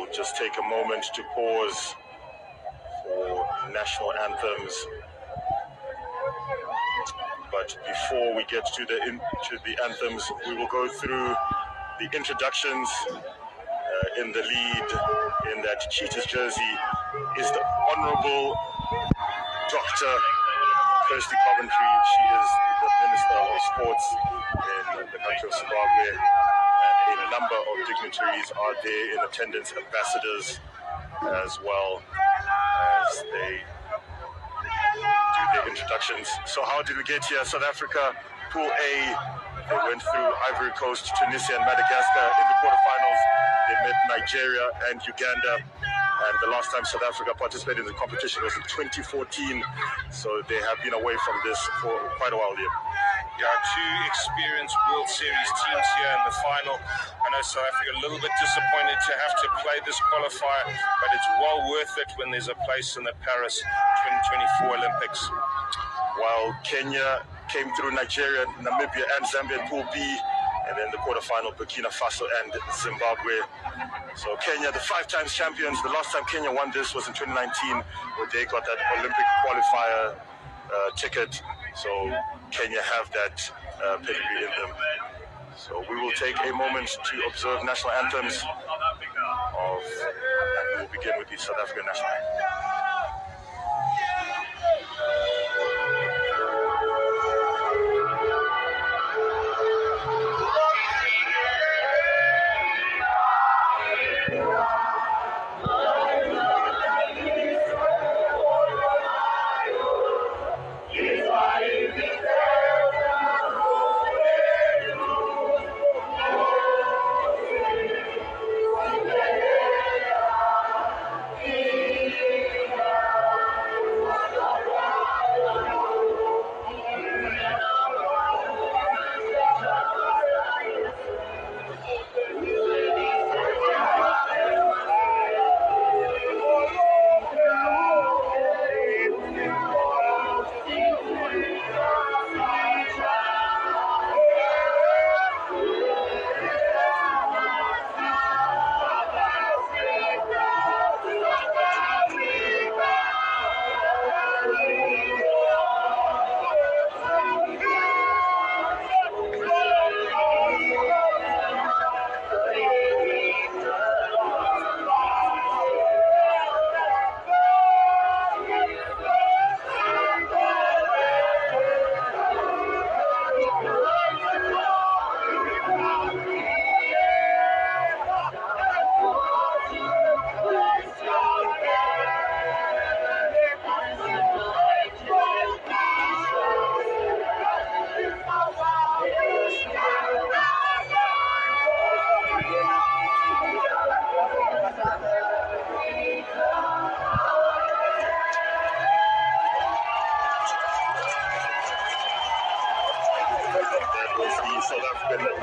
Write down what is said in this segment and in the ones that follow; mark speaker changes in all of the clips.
Speaker 1: We'll just take a moment to pause for national anthems. But before we get to the anthems, we will go through the introductions. In the lead in that Cheetahs jersey is the Honorable Dr. Kirsty Coventry. She is the Minister of Sports in the country of Zimbabwe. And a number of dignitaries are there in attendance, ambassadors as well, as they do their introductions. So how did we get here? South Africa, Pool A, they went through Ivory Coast, Tunisia and Madagascar. In the quarterfinals, they met Nigeria and Uganda. And the last time South Africa participated in the competition was in 2014. So they have been away from this for quite a while here.
Speaker 2: Yeah, two experienced World Series teams here in the final. I know South Africa a little bit disappointed to have to play this qualifier, but it's well worth it when there's a place in the Paris 2024 Olympics.
Speaker 1: While Kenya came through Nigeria, Namibia and Zambia in Pool B, and then the quarterfinal, Burkina Faso and Zimbabwe. So Kenya, the 5 times champions. The last time Kenya won this was in 2019, where they got that Olympic qualifier ticket. So Kenya have that pedigree in them. So we will take a moment to observe national anthems and we'll begin with the South African national anthem.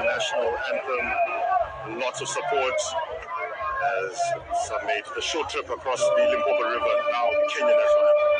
Speaker 1: National anthem, lots of support as some made the short trip across the Limpopo River, now Kenya national anthem.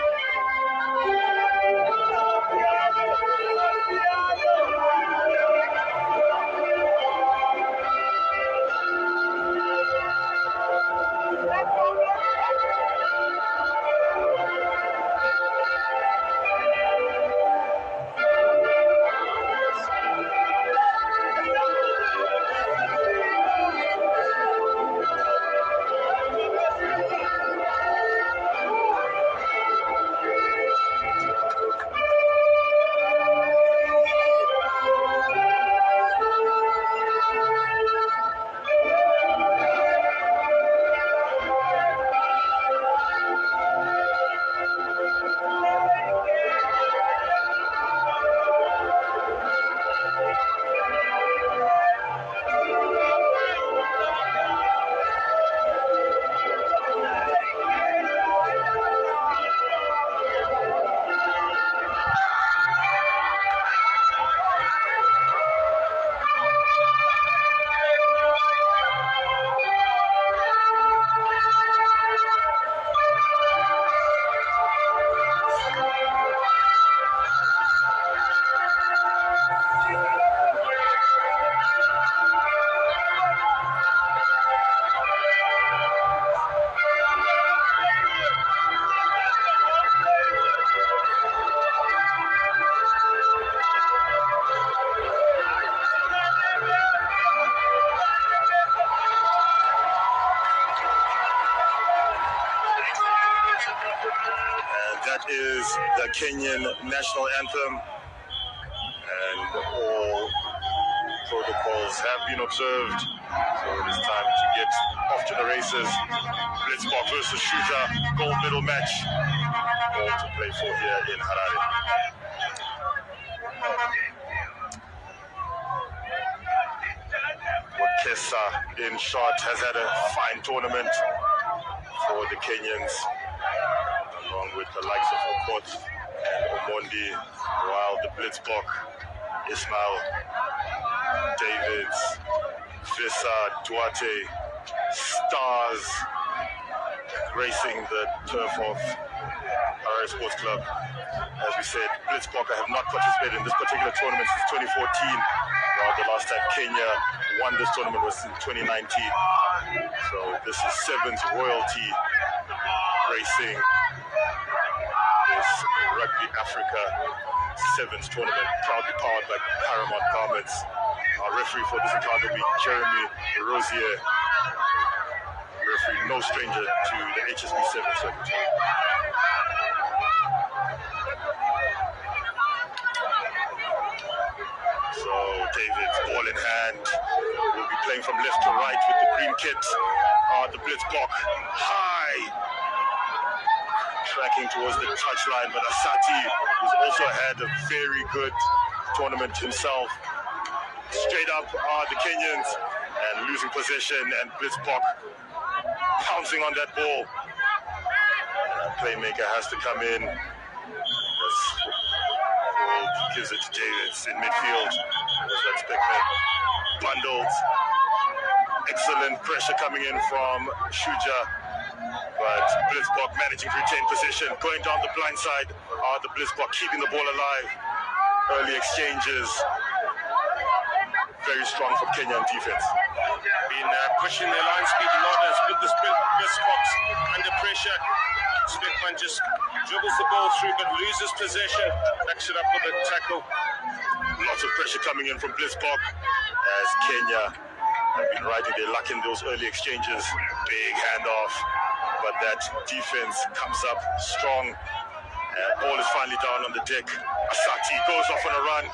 Speaker 1: That is the Kenyan national anthem, and all protocols have been observed. So it is time to get off to the races. Blitzbok versus Shuja, gold medal match, all to play for here in Harare. Wakesa, in short, has had a fine tournament for the Kenyans, along with the likes of Okot and Omondi, while the Blitzbok, Ismail, Davids, Visa, Duarte, stars gracing the turf of Harare Sports Club. As we said, Blitzbok have not participated in this particular tournament since 2014, while the last time Kenya won this tournament was in 2019. So this is Sevens royalty racing this Rugby Africa Sevens tournament, proudly powered by Paramount Garments. Our referee for this encounter will be Jeremy Rosier, referee no stranger to the HSB 7 circuit. So David's ball in hand, will be playing from left to right with the green kit. The Blitzbok high, tracking towards the touchline, but Asati, who's also had a very good tournament himself. Straight up are the Kenyans and losing possession, and Blitzbok pouncing on that ball. Playmaker has to come in. Gives it to Davids in midfield. That's Beckman. Bundled. Excellent pressure coming in from Shuja, but Blitzbok managing to retain possession. Going down the blind side are the Blitzbok keeping the ball alive. Early exchanges. Very strong from Kenyan defense.
Speaker 2: Been pushing their line speed a lot as with the Blitzboks under pressure. Speckman just dribbles the ball through but loses possession. Backs it up with a tackle.
Speaker 1: Lots of pressure coming in from Blitzbok as Kenya have been riding their luck in those early exchanges. Big handoff, but that defense comes up strong. Ball is finally down on the deck. Asati goes off on a run.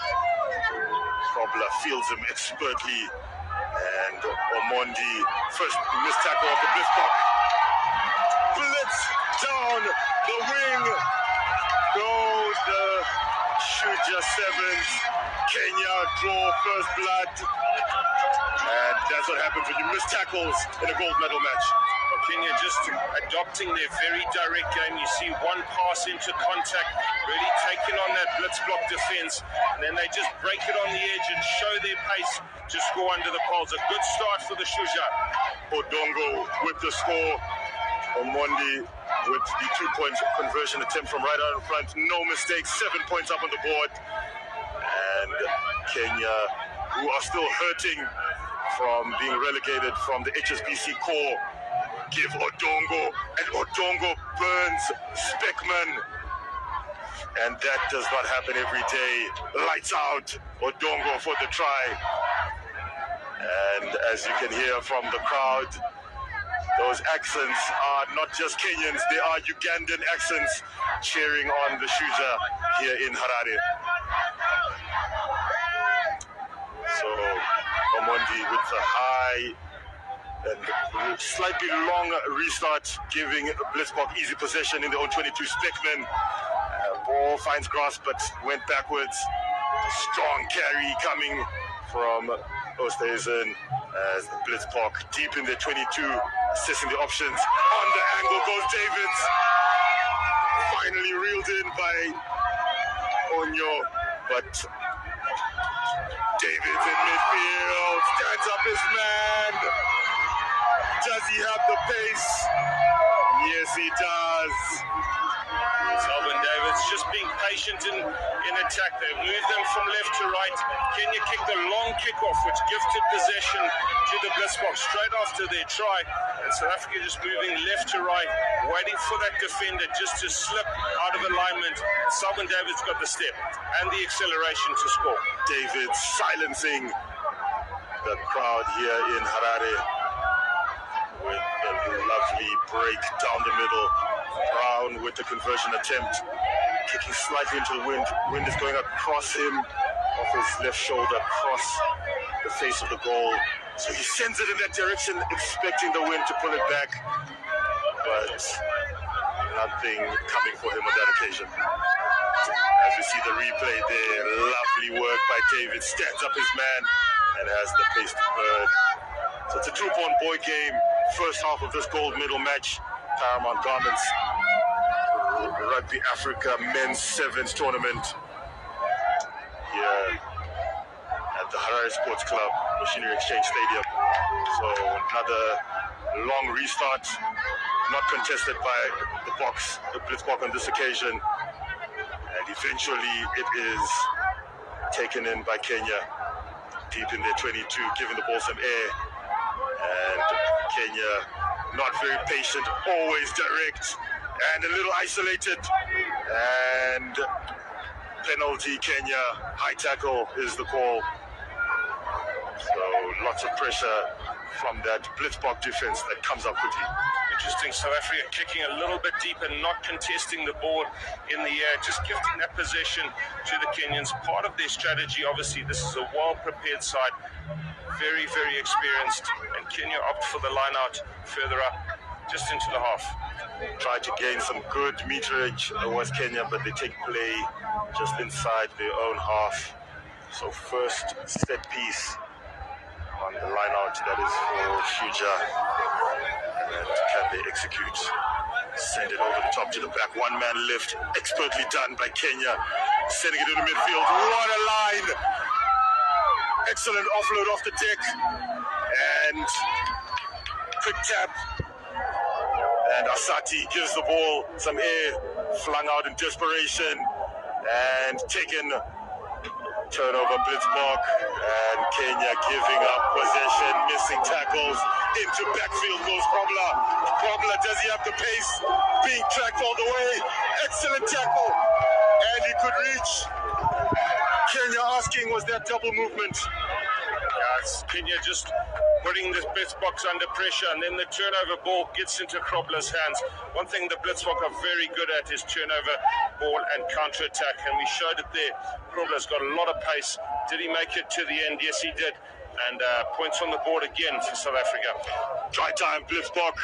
Speaker 1: Probler fields him expertly, and Omondi, first missed tackle of the Blitzbok. Blitz down the wing. Goes the Shuja Sevens. Kenya draw first blood. And that's what happens when you miss tackles in a gold medal match.
Speaker 2: Kenya just adopting their very direct game. You see one pass into contact, really taking on that Blitzbok defense, and then they just break it on the edge and show their pace to score under the poles. A good start for the Shuja.
Speaker 1: Odongo with the score. Omondi with the 2-point conversion attempt from right out in front. No mistakes, 7 points up on the board. And Kenya, who are still hurting from being relegated from the HSBC core, give Odongo, and Odongo burns Speckman. And that does not happen every day. Lights out, Odongo for the try. And as you can hear from the crowd, those accents are not just Kenyans, they are Ugandan accents cheering on the Shuja here in Harare. So, Omondi with the high and slightly long restart, giving Blitzbok easy possession in the own 22. Speckman, ball finds grasp but went backwards. Strong carry coming from Oosthuizen as Blitzbok deep in the 22, assessing the options. On the angle goes Davids. Finally reeled in by Onyo, but Davids in midfield, stands up his man. Does he have the pace? Yes, he does.
Speaker 2: Alvin Davids just being patient in attack. They've moved them from left to right. Kenya kicked a long kickoff, which gifted possession to the Blitzbok straight after their try. And South Africa just moving left to right, waiting for that defender just to slip out of alignment. Alvin Davids got the step and the acceleration to score.
Speaker 1: Davids silencing the crowd here in Harare with a lovely break down the middle Brown with the conversion attempt, kicking slightly into the wind. Wind is going across him, off his left shoulder, across the face of the goal. So he sends it in that direction, expecting the wind to pull it back, but nothing coming for him on that occasion. As we see the replay there, lovely work by David, stands up his man and has the pace to burn. So it's a two-boy game, first half of this gold medal match, Paramount Garments Rugby Africa Men's Sevens tournament here at the Harare Sports Club, Machinery Exchange Stadium. So another long restart, not contested by the Blitzbok on this occasion. And eventually it is taken in by Kenya, deep in their 22, giving the ball some air. And Kenya, not very patient, always direct, and a little isolated. And penalty, Kenya, high tackle is the call. So lots of pressure from that Blitzbok defense that comes up quickly.
Speaker 2: Interesting, South Africa kicking a little bit deep and not contesting the ball in the air, just gifting that possession to the Kenyans. Part of their strategy, obviously, this is a well-prepared side, very, very experienced, and Kenya opt for the line-out further up, just into the half.
Speaker 1: Tried to gain some good meterage, was Kenya, but they take play just inside their own half. So first set piece on the line-out, that is for Shuja. And can they execute? Send it over the top to the back. One-man lift, expertly done by Kenya. Sending it into midfield. What a line! Excellent offload off the deck. And quick tap. And Asati gives the ball some air. Flung out in desperation. And taken. Turnover, Blitzbok, and Kenya giving up possession, missing tackles. Into backfield goes Probla. Probla, does he have the pace? Being tracked all the way. Excellent tackle. And he could reach. Kenya asking, was that double movement?
Speaker 2: Yes, Kenya just putting the Blitzboks under pressure, and then the turnover ball gets into Krobler's hands. One thing the Blitzbok are very good at is turnover ball and counter-attack, and we showed it there. Krobler's got a lot of pace. Did he make it to the end? Yes, he did. And points on the board again for South Africa.
Speaker 1: Try time, Blitzbok.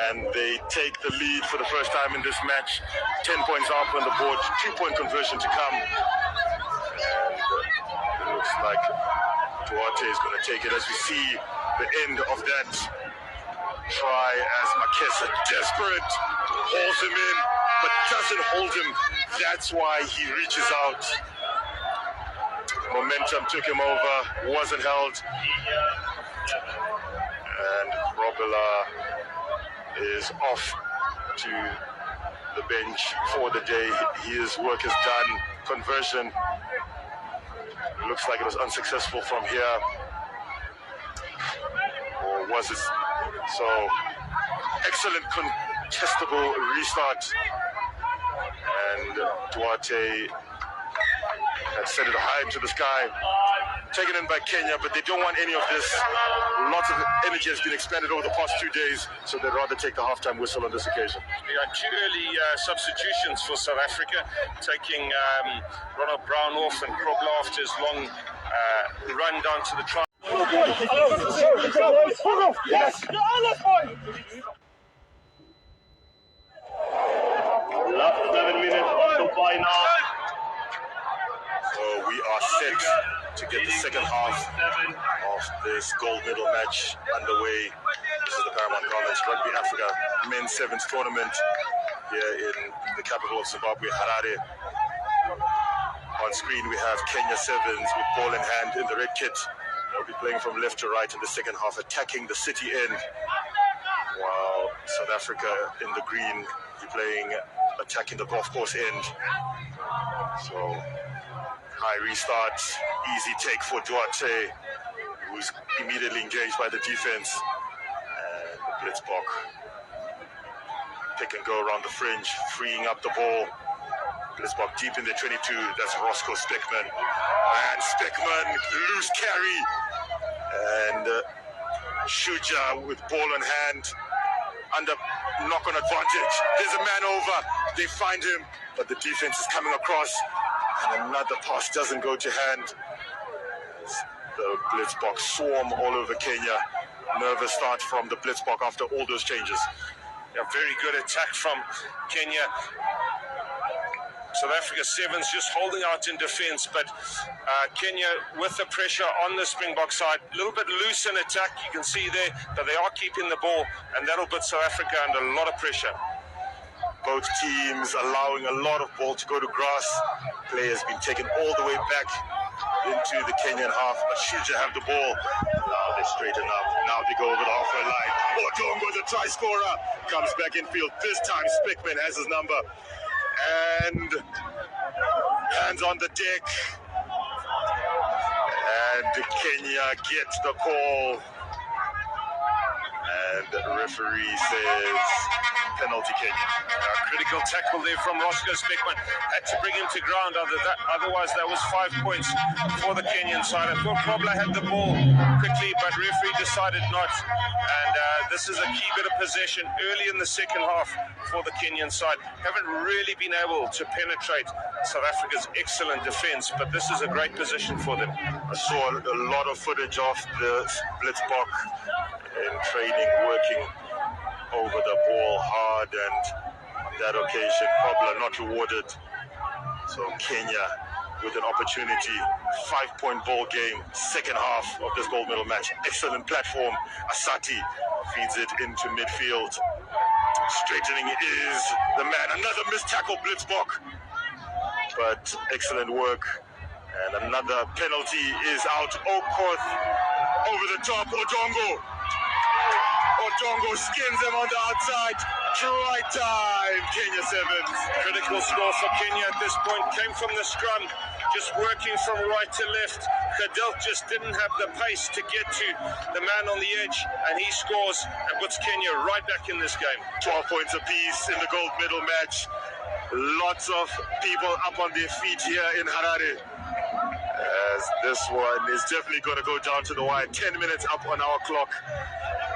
Speaker 1: And they take the lead for the first time in this match. 10 points up on the board, 2-point conversion to come. And it looks like Duarte is going to take it as we see the end of that try as Makesa, desperate, holds him in, but doesn't hold him. That's why he reaches out. Momentum took him over, wasn't held. And Robila is off to the bench for the day. His work is done. Conversion looks like it was unsuccessful from here. Or was it? So, excellent contestable restart. And Duarte had set it high into the sky. Taken in by Kenya, but they don't want any of this. Lots of energy has been expended over the past 2 days, so they'd rather take the halftime whistle on this occasion.
Speaker 2: We had two early substitutions for South Africa, taking Ronald Brown off and Krobler after his long run down to the try.
Speaker 1: Last 7 minutes to buy now. So we are set to get the second half of this gold medal match underway. This is the Paramount Garments Rugby Africa Men's Sevens tournament here in the capital of Zimbabwe, Harare. On screen we have Kenya Sevens with ball in hand in the red kit. They'll be playing from left to right in the second half, attacking the city end, while South Africa in the green be playing, attacking the golf course end. So high restart, easy take for Duarte, who's immediately engaged by the defense. And Blitzbok, pick and go around the fringe, freeing up the ball. Blitzbok deep in the 22, that's Roscoe Speckman. And Speckman, loose carry. And Shuja with ball in hand. under knock-on advantage. There's a man over. They find him, but the defense is coming across, and another pass doesn't go to hand. The Blitzboks swarm all over Kenya. Nervous start from the Blitzbok after all those changes.
Speaker 2: A very good attack from Kenya. South Africa Sevens just holding out in defense, but Kenya with the pressure on the Springbok side, a little bit loose in attack, you can see there, but they are keeping the ball, and that'll put South Africa under a lot of pressure.
Speaker 1: Both teams allowing a lot of ball to go to grass. Play has been taken all the way back into the Kenyan half, but Shuja have the ball. Now they straighten up. Now they go over the halfway line. Odongo, the try scorer, comes back in field. This time Spickman has his number. And hands on the deck. And Kenya gets the call. And the referee says penalty Kenya.
Speaker 2: Critical tackle there from Roscoe Spickman. Had to bring him to ground, otherwise that was 5 points for the Kenyan side. I thought Probla had the ball quickly, but referee decided not. And this is a key bit of possession early in the second half for the Kenyan side. Haven't really been able to penetrate South Africa's excellent defense, but this is a great position for them.
Speaker 1: I saw a lot of footage of the Blitzbok in training, working over the ball hard, and on that occasion, Probla not rewarded. So Kenya with an opportunity, 5-point ball game, second half of this gold medal match. Excellent platform. Asati feeds it into midfield. Straightening is the man. Another missed tackle, Blitzbok. But excellent work. And another penalty is out. Okoth over the top. Odongo skins him on the outside. Try time, Kenya Sevens.
Speaker 2: Critical score for Kenya at this point. Came from the scrum, just working from right to left. Khadil just didn't have the pace to get to the man on the edge, and he scores and puts Kenya right back in this game.
Speaker 1: 12 points apiece in the gold medal match. Lots of people up on their feet here in Harare, as this one is definitely going to go down to the wire. 10 minutes up on our clock.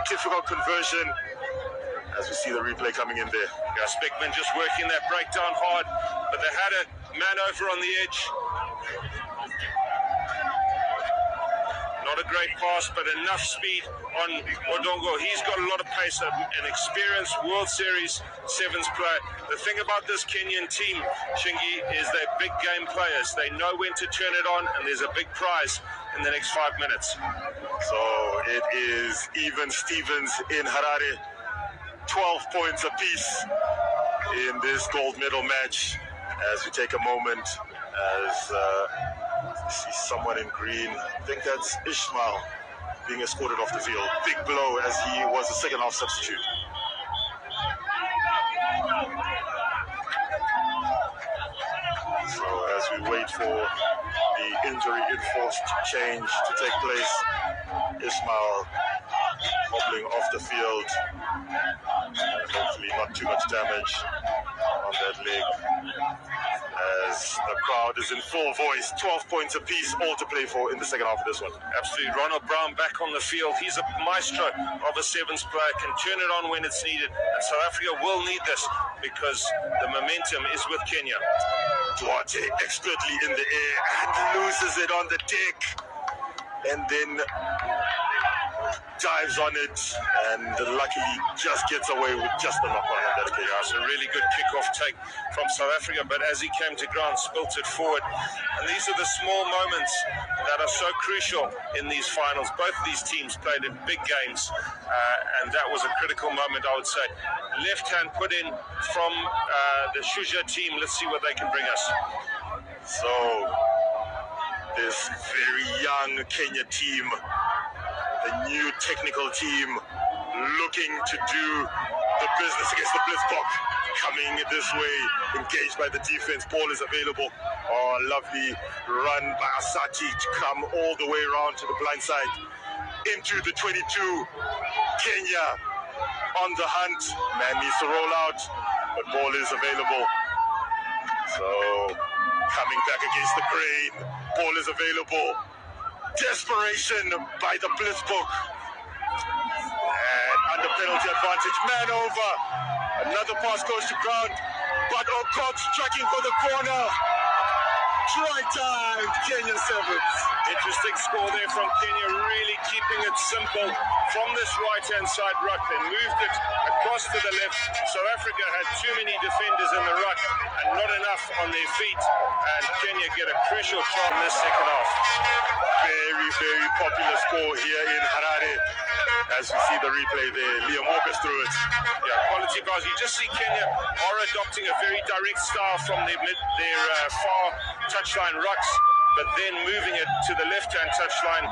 Speaker 1: Difficult conversion, as we see the replay coming in there.
Speaker 2: Yeah, Spickman just working that breakdown hard, but they had a man over on the edge. Not a great pass, but enough speed on Odongo. He's got a lot of pace, an experienced World Series Sevens player. The thing about this Kenyan team, Shingi, is they're big game players. They know when to turn it on, and there's a big prize in the next 5 minutes.
Speaker 1: So it is even Stevens in Harare. 12 points apiece in this gold medal match. As we take a moment, as we see someone in green, I think that's Ishmael, being escorted off the field. Big blow, as he was a second half substitute. So as we wait for the injury enforced change to take place, Ishmael hobbling off the field, and hopefully not too much damage on that leg, as the crowd is in full voice. 12 points apiece, all to play for in the second half of this one.
Speaker 2: Absolutely. Ronald Brown back on the field. He's a maestro of a sevens player, can turn it on when it's needed, and South Africa will need this because the momentum is with Kenya.
Speaker 1: Duarte expertly in the air and loses it on the deck, and then dives on it, and luckily just gets away with just the knock-on on that occasion.
Speaker 2: Yeah, it's a really good kick-off take from South Africa, but as he came to ground, spilt it forward. And these are the small moments that are so crucial in these finals. Both of these teams played in big games, and that was a critical moment, I would say. Left hand put in from the Shuja team. Let's see what they can bring us.
Speaker 1: So, this very young Kenya team, the new technical team, looking to do the business against the Blitzbok, coming this way, engaged by the defense. Ball is available. Oh, lovely run by Asati to come all the way around to the blind side into the 22. Kenya on the hunt. Man needs to roll out, but ball is available. So coming back against the grain. Ball is available. Desperation by the Blitzbok. And under penalty advantage. Man over. Another pass goes to ground. But Okoth striking for the corner. Try time, Kenya Sevens.
Speaker 2: Interesting score there from Kenya, really keeping it simple from this right-hand side ruck. They moved it across to the left. South Africa had too many defenders in the ruck and not enough on their feet. And Kenya get a crucial try in this second half.
Speaker 1: Very, very popular score here in Harare. As we see the replay there, Liam walk us through it.
Speaker 2: Yeah, quality guys. You just see Kenya are adopting a very direct style from their far touchline rucks, but then moving it to the left-hand touchline.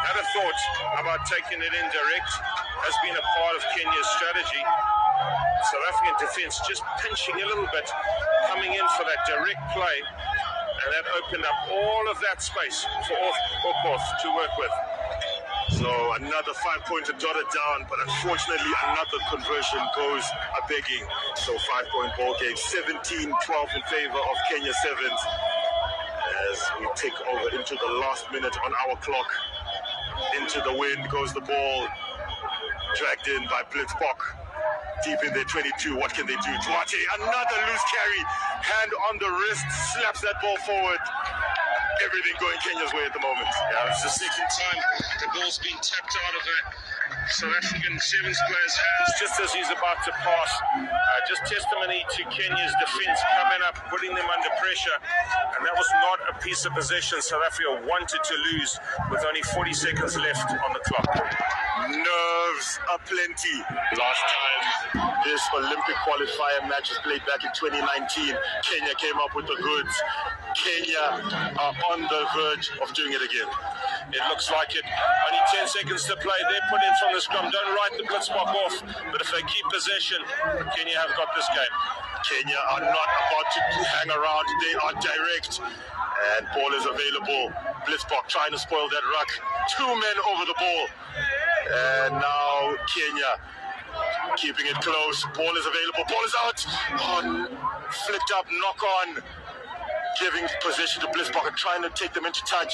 Speaker 2: Had a thought about taking it in direct. Has been a part of Kenya's strategy. South African defence just pinching a little bit, coming in for that direct play, and that opened up all of that space for Okoth to work with.
Speaker 1: So another 5-pointer dotted down, but unfortunately another conversion goes a-begging. So 5-point ball game, 17-12 in favor of Kenya Sevens. As we take over into the last minute on our clock. Into the wind goes the ball, dragged in by Blitzbok. Deep in their 22, what can they do? Duarte, another loose carry, hand on the wrist, slaps that ball forward. Everything going Kenya's way at the moment.
Speaker 2: Yeah, it's the second time the ball's been tapped out of the South African Sevens player's hands just as he's about to pass. Just testimony to Kenya's defence coming up, putting them under pressure. And that was not a piece of possession South Africa wanted to lose with only 40 seconds left on the clock.
Speaker 1: Nerves aplenty. Last time this Olympic qualifier match was played back in 2019, Kenya came up with the goods. Kenya are on the verge of doing it again.
Speaker 2: It looks like it. Only 10 seconds to play. They're put in from the scrum. Don't write the Blitzbok off. But if they keep possession, Kenya have got this game.
Speaker 1: Kenya are not about to hang around. They are direct. And ball is available. Blitzbok trying to spoil that ruck. 2 men over the ball. And now Kenya keeping it close. Ball is available. Ball is out. Flicked up, knock on. Giving possession to Blitzbok and trying to take them into touch.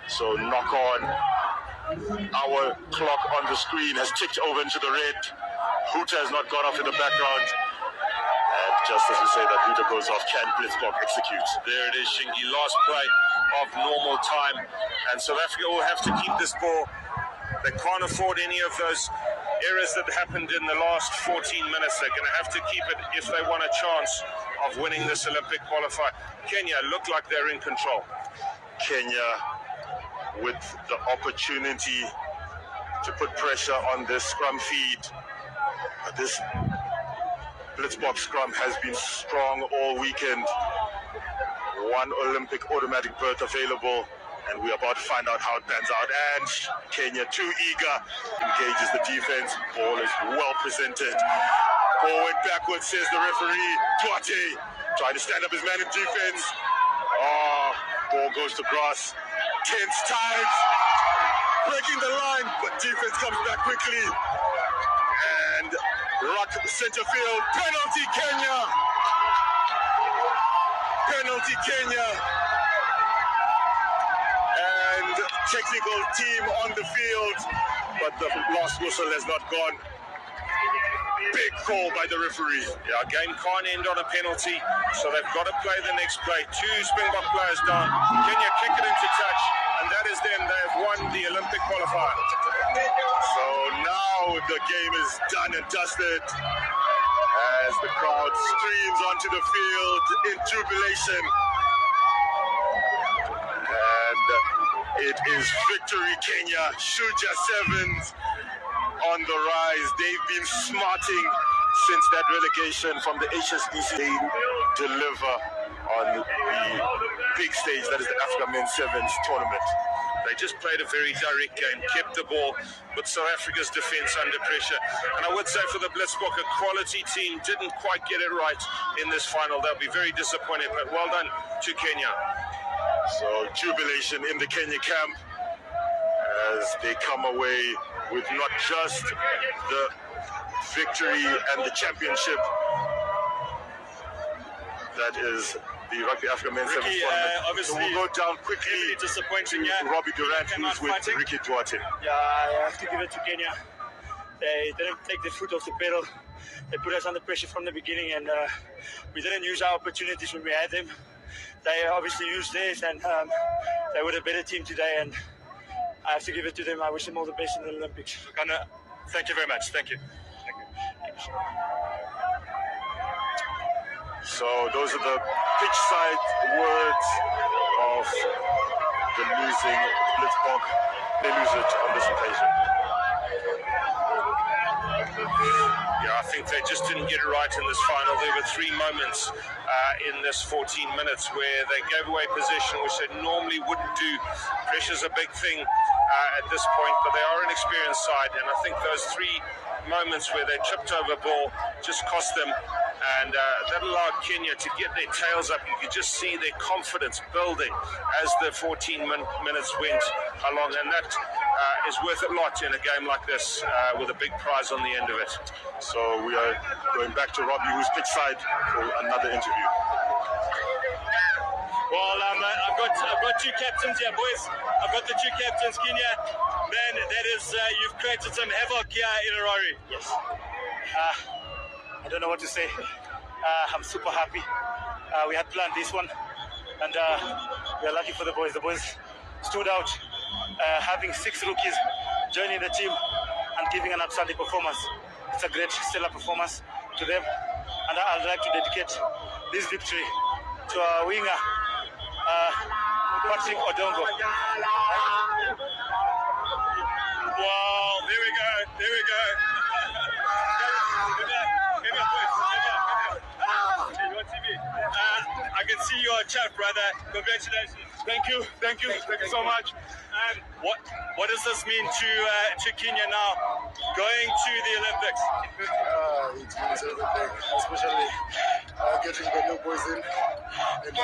Speaker 1: So knock on. Our clock on the screen has ticked over into the red. Hooter has not gone off in the background. And just as we say that Hooter goes off, can Blitzbok execute?
Speaker 2: There it is, Shingy. Last play of normal time. And South Africa will have to keep this ball. They can't afford any of those errors that happened in the last 14 minutes. They're going to have to keep it if they want a chance of winning this Olympic qualifier. Kenya look like they're in control.
Speaker 1: Kenya with the opportunity to put pressure on this scrum feed. This Blitzbok scrum has been strong all weekend. 1 Olympic automatic berth available, and we're about to find out how it pans out. And Kenya, too eager, engages the defense. Ball is well presented. Ball went backwards, says the referee. Duarte trying to stand up his man in defense. Ball goes to grass. Tense times. Breaking the line, but defense comes back quickly. And ruck center field. Penalty Kenya. Penalty Kenya. And technical team on the field, but the last whistle has not gone. Big call by the referee.
Speaker 2: Yeah, game can't end on a penalty, so they've got to play the next play. 2 Springbok players down. Kenya kick it into touch, and that is them. They have won the Olympic qualifier.
Speaker 1: So now the game is done and dusted as the crowd streams onto the field in jubilation. And it is victory Kenya. Shuja Sevens on the rise. They've been smarting since that relegation from the HSBC. They deliver on the big stage, that is the Africa Men's Sevens tournament.
Speaker 2: They just played a very direct game, kept the ball, but South Africa's defence under pressure. And I would say for the Blitzbok, a quality team didn't quite get it right in this final. They'll be very disappointed, but well done to Kenya.
Speaker 1: So jubilation in the Kenya camp as they come away with not just the victory and the championship. That is the Rugby Africa Men's Sevens tournament.
Speaker 3: Obviously,
Speaker 1: so we'll go down quickly
Speaker 3: disappointing,
Speaker 1: to Robbie Durant, who's with Ricky Duarte.
Speaker 3: Yeah, I have to give it to Kenya. They didn't take their foot off the pedal. They put us under pressure from the beginning, and we didn't use our opportunities when we had them. They obviously used theirs, and they were a better team today, and I have to give it to them. I wish them all the best in the Olympics.
Speaker 4: Thank you very much. Thank you.
Speaker 1: So those are the pitch side words of the losing Blitzbok. They lose it on this occasion.
Speaker 2: Yeah, I think they just didn't get it right in this final. There were 3 moments in this 14 minutes where they gave away possession, which they normally wouldn't do. Pressure's a big thing at this point, but they are an experienced side, and I think those 3 moments where they tripped over ball just cost them, and that allowed Kenya to get their tails up. You could just see their confidence building as the 14 minutes went along, and that is worth a lot in a game like this with a big prize on the end of it.
Speaker 1: So we are going back to Robbie, who's pitch side, for another interview.
Speaker 4: Well, I've got 2 captains here, boys. I've got the 2 captains, Kenya. Man, that is, you've created some havoc here in Harare.
Speaker 3: Yes. I don't know what to say. I'm super happy. We had planned this one, and we are lucky for the boys. The boys stood out, having 6 rookies joining the team and giving an outstanding performance. It's a great, stellar performance to them, and I'd like to dedicate this victory to our winger, Patrick Odongo.
Speaker 4: Wow, there we go. There we go. I can see you're a chap, brother. Congratulations.
Speaker 3: Thank you so much.
Speaker 4: What does this mean to Kenya now, going to the Olympics?
Speaker 5: It means everything, especially getting the new boys in and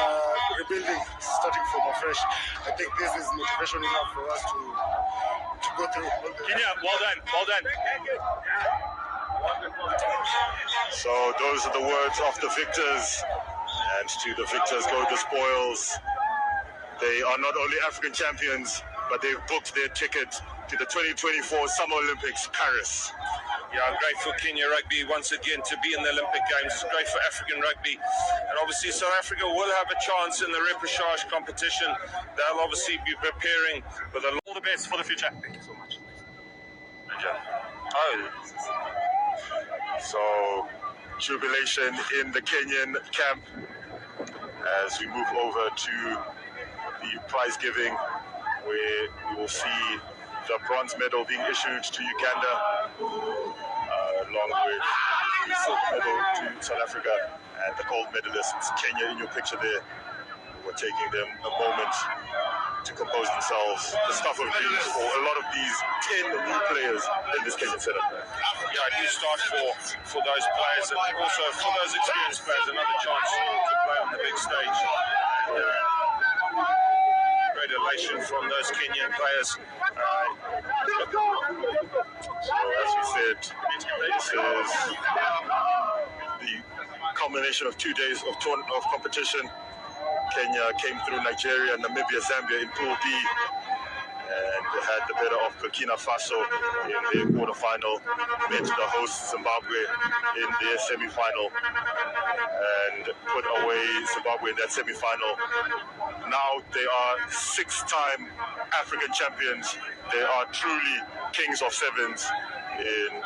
Speaker 5: rebuilding, starting from afresh. I think this is motivation enough for us to go through.
Speaker 4: Kenya, well done, well done.
Speaker 1: So those are the words of the victors, and to the victors go the spoils. They are not only African champions, but they've booked their ticket to the 2024 Summer Olympics, Paris.
Speaker 2: Yeah, great for Kenya Rugby once again to be in the Olympic Games. It's great for African rugby. And obviously South Africa will have a chance in the repechage competition. They'll obviously be preparing for all the best for the future.
Speaker 1: Thank you so much. So, jubilation in the Kenyan camp as we move over to the prize giving, where we will see the bronze medal being issued to Uganda, along with the silver medal to South Africa, and the gold medalists, Kenya in your picture there. We're taking them a moment to compose themselves. The stuff of dreams for a lot of these 10 new players in this Kenyan setup.
Speaker 2: Yeah, a new start for those players, and also for those experienced players, another chance to play on the big stage. And, great elation from those Kenyan players.
Speaker 1: So as we said, this is the culmination of 2 days of competition. Kenya came through Nigeria, Namibia, Zambia in Pool B, and they had the better of Burkina Faso in their quarterfinal, met the host Zimbabwe in their semi-final, and put away Zimbabwe in that semi-final. Now they are 6-time African champions. They are truly kings of sevens in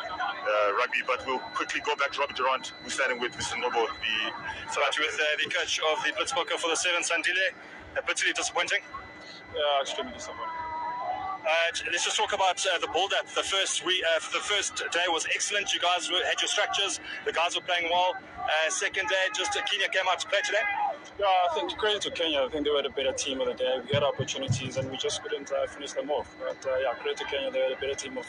Speaker 1: rugby, but we'll quickly go back to Robert Durant, who's standing with Mr. Nobo,
Speaker 4: So much with the coach of the Blitzbok for the Sevens, Sandile. Bitterly disappointing.
Speaker 3: Yeah, extremely disappointing.
Speaker 4: Let's just talk about the build-up. The first day was excellent. You guys had your structures. The guys were playing well. Second day, just Kenya came out to play today.
Speaker 3: Yeah, I think credit to Kenya. I think they were the better team of the day. We had opportunities and we just couldn't finish them off. But yeah, credit to Kenya. They were the better team of.